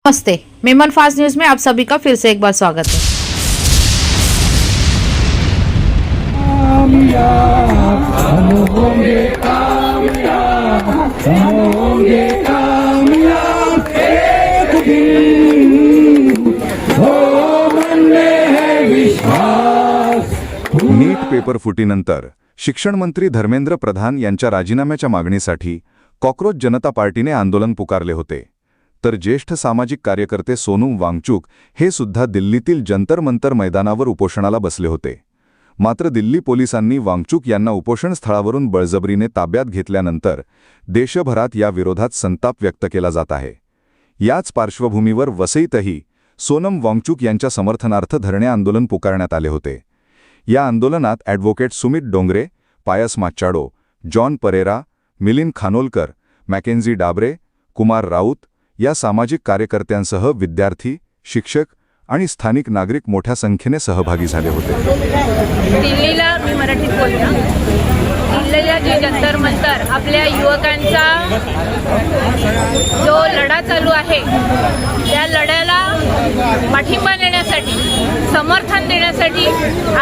नमस्ते, Memon fast news में आप सभी का फिर से एक बार स्वागत है। नीट पेपर फुटीनंतर शिक्षण मंत्री धर्मेंद्र प्रधान यांच्या राजीनाम्याच्या मागणीसाठी कॉकरोच जनता पार्टीने आंदोलन पुकारले होते, तर ज्येष्ठ सामाजिक कार्यकर्ते सोनम वांगचुक हे सुद्धा दिल्लीतील जंतर मंतर मैदानावर उपोषणाला बसले होते। मात्र दिल्ली पोलिसांनी वांगचुक यांना उपोषण स्थळावरून बळजबरीने ताब्यात घेतल्यानंतर देशभरात या विरोधात संताप व्यक्त केला जात आहे। याच पार्श्वभूमीवर वसईतही सोनम वांगचुक यांच्या समर्थनार्थ धरणे आंदोलन पुकारण्यात आले होते। या आंदोलनात ॲडव्होकेट सुमित डोंगरे, पायस माच्चाडो, जॉन परेरा, मिलिंद खानोलकर, मॅकेन्झी डाबरे, कुमार राऊत या सामाजिक कार्यकर्त्यांसह विद्यार्थी, शिक्षक आणि स्थानिक नागरिक मोठ्या संख्येने सहभागी झाले होते। दिल्लीला मी मराठीत बोलतो। दिल्लीला जे जंतर मंतर आपल्या युवकांचा जो लढा चालू आहे, त्या लढ्याला पाठिंबा देण्यासाठी, समर्थन देण्यासाठी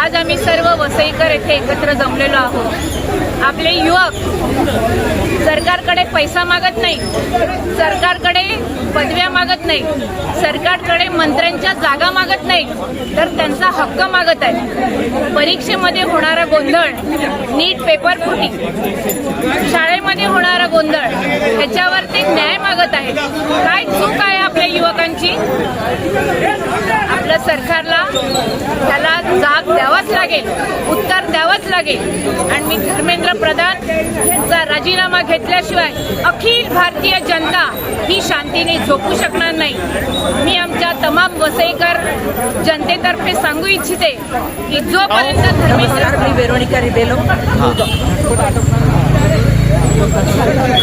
आज आम्ही सर्व वसईकर येथे एकत्र जमलेलो आहोत। आपले युवक सरकारकडे पैसा मागत नाही, सरकारकडे पदव्या मागत नाही, सरकारकडे मंत्र्यांच्या जागा मागत नाही, तर त्यांचा हक्क मागत आहे। परीक्षेमध्ये होणारा गोंधळ, नीट पेपर फुटी, शाळेमध्ये होणारा गोंधळ, ह्याच्यावर ते न्याय मागत आहेत। काय चूक आहे आपल्या युवकांची? आपल्या सरकारला त्याला जाग द्यावाच लागेल, उत्तर द्यावंच लागेल। आणि मी धर्मेंद्र प्रधान यांचा राजीनामा घेतल्याशिवाय अखिल भारतीय जनता ही शांतीने झोपू शकणार नाही। मी आमच्या तमाम वसईकर जनतेतर्फे सांगू इच्छिते की जोपर्यंत धर्मेंद्र वेरोनिका रिबेलो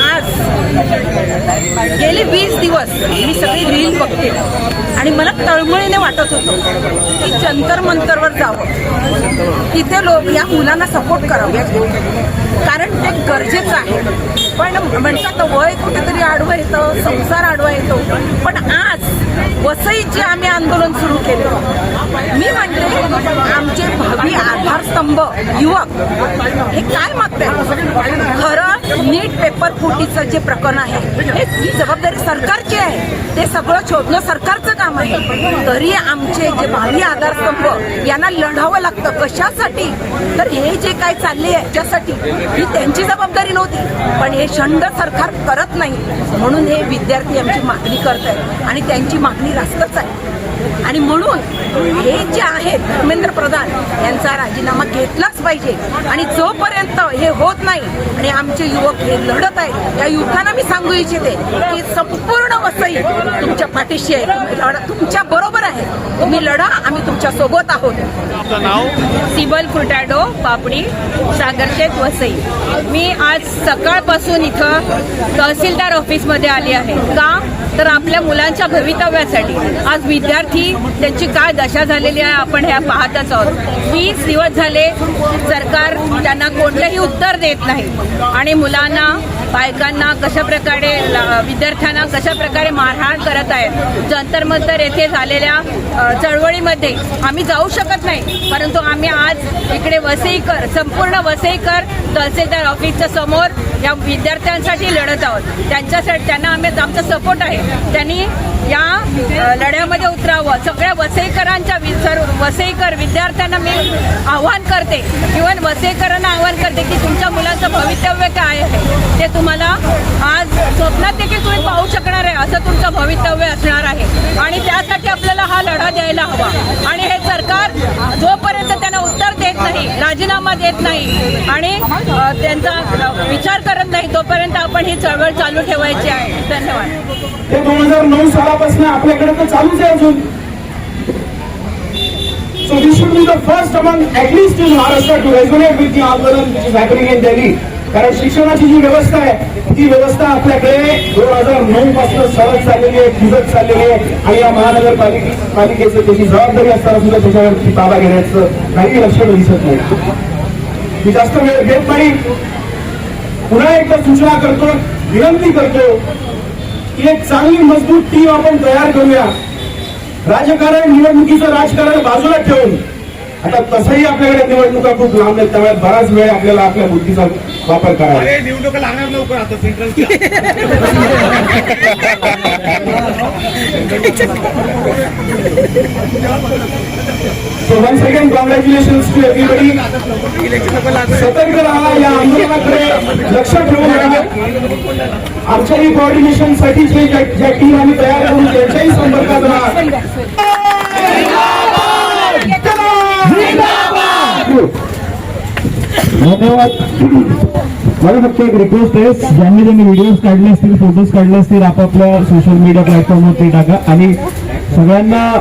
आज गेले 20 दिवस मी सगळी रील बघते आणि मला तळमळीने वाटत होतं की जंतर मंतरवर जावं, तिथे लोक या मुलांना सपोर्ट करावं, कारण ते गरजेचं आहे। पण म्हणतात वय कुठेतरी आडवं येतं, संसार आडवा येतो। पण आज वसईचे आम्ही आंदोलन सुरू केले। मी म्हणते आमचे भावी आधारस्तंभ युवक हे काय मागतात? खरं नीट पेपर फुटीचं जे प्रकरण आहे ही जबाबदारी सरकारची आहे, ते सगळं शोधणं सरकारचं काम आहे। तरी आमचे जे भावी आधारस्तंभ यांना लढावं लागतं। कशासाठी? तर हे जे काय चालले आहे त्याच्यासाठी, ही त्यांची जबाबदारी नव्हती, पण हे शंड सरकार करत नाही, म्हणून हे विद्यार्थी आमची मागणी करत आहेत आणि त्यांची मागणी रास्तच आहे। आणि म्हणून हे जे आहेत धर्मेंद्र प्रधान यांचा राजीनामा घेतलाच पाहिजे। आणि जोपर्यंत हे होत नाही आणि आमचे युवक हे लढत आहेत, त्या युवकांना मी सांगू इच्छिते की संपूर्ण वसई तुमच्या पाठीशी आहे, तुमच्या बरोबर आहे। तुम्ही लढा, आम्ही तुमच्या सोबत आहोत। सिबल फुटाडो, पापडी, सागरशेत, वसई। मी आज सकाळपासून इथं तहसीलदार ऑफिसमध्ये आली आहे। का? तर आपल्या मुलांच्या भवितव्यासाठी। आज विद्यार्थी त्यांची काय दशा झालेली आहे आपण ह्या पाहतच आहोत। 20 दिवस झाले सरकार त्यांना कोणतेही उत्तर देत नाही आणि मुलांना, बायकांना कशा प्रकारे, विद्यार्थ्यांना कशा प्रकारे मारहाण करत आहेत। जंतर मंतर येथे झालेल्या चळवळीमध्ये आम्ही जाऊ शकत नाही, परंतु आम्ही आज इकडे वसईकर, संपूर्ण वसईकर तहसीलदार ऑफिसच्या समोर या विद्यार्थ्यांसाठी लढत आहोत। त्यांच्यासाठी त्यांना आमचा सपोर्ट आहे। त्यांनी या लढ्यामध्ये उतरावं। सगळ्या वसईकरांच्या, वसईकर विद्यार्थ्यांना मी आव्हान करते, इव्हन वसईकरांना आव्हान करते की तुमच्या मुलांचं भवितव्य काय आहे ते तुम्हाला आज स्वप्नात देखील तुम्ही पाहू शकणार आहे, असं तुमचं भवितव्य असणार आहे। आणि त्यासाठी आपल्याला हा लढा द्यायला हवा। आणि हे सरकार जोपर्यंत त्यांना उत्तर देत नाही, राजीनामा देत नाही आणि त्यांचा विचार करत नाही, तोपर्यंत आपण ही चळवळ चालू ठेवायची आहे। धन्यवाद। 2009 सालापासून आपल्याकडे तर चालूच आहे अजून। So we should be the first among, at least in Maharashtra, to resonate with the आंदोलन which is happening in Delhi. कारण शिक्षणाची जी व्यवस्था आहे ती व्यवस्था आपल्याकडे 2009 पासून सतत चाललेली आहे, फिरत चाललेली आहे। आणि या महानगरपालिकेचं त्याची जबाबदारी असताना सुद्धा त्याच्यावरती ताबा घेण्याचं काही लक्षण दिसत नाही। मी जास्त वेळ घेत नाही, पुन्हा एकदा सूचना करतो, विनंती करतो की एक चांगली मजबूत टीम आपण तयार करूया. राजकारण, निवडणुकीचं राजकारण बाजूला ठेवून, आता तसंही आपल्याकडे निवडणुका खूप लांब आहेत, त्यामुळे बराच वेळ आपल्याला आपल्या बुद्धीचा वापर करावा. निवडणुका लागणार लवकर आता central. So once again, congratulations to everybody. सतर्क राहा, या आंदोलनाकडे लक्ष ठेवून राहा. आमच्याही कोऑर्डिनेशन साठी ज्या टीम आम्ही तयार करून त्यांच्याही संपर्कात राहा. धन्यवाद. मला फक्त एक रिक्वेस्ट आहे, ज्यांनी व्हिडिओज काढले असतील, फोटोज काढले असतील, आपापल्या सोशल मीडिया प्लॅटफॉर्मवर ते टाका आणि सगळ्यांना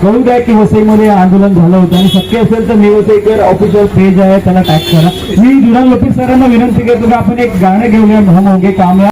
कळू द्या की वसईमध्ये आंदोलन झालं होतं आणि शक्य असेल तर निवसईकर ऑफिशियल पेज आहे त्याला टॅग करा. मी जुरान लोपित सरांना विनंती करतो की आपण एक गाणं घेऊया, हम होंगे कामयाब.